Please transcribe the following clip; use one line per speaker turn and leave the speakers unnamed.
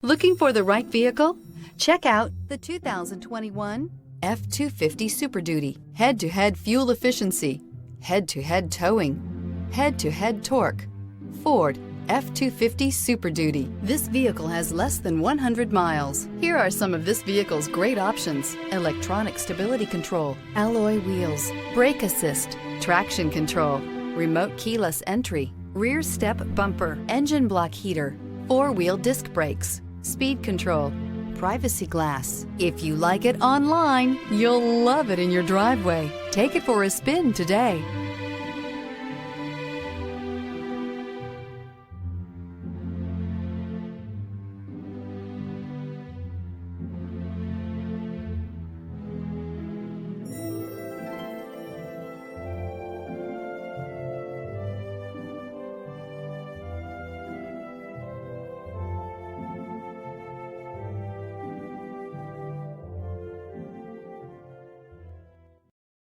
Looking for the right vehicle? Check out the 2021 F-250 Super Duty. Head-to-head fuel efficiency, head-to-head towing, head-to-head torque. Ford F-250 Super Duty. This vehicle has less than 100 miles. Here are some of this vehicle's great options: electronic stability control, alloy wheels, brake assist, traction control, remote keyless entry, rear step bumper, engine block heater, four-wheel disc brakes, speed control, privacy glass. If you like it online, you'll love it in your driveway. Take it for a spin today.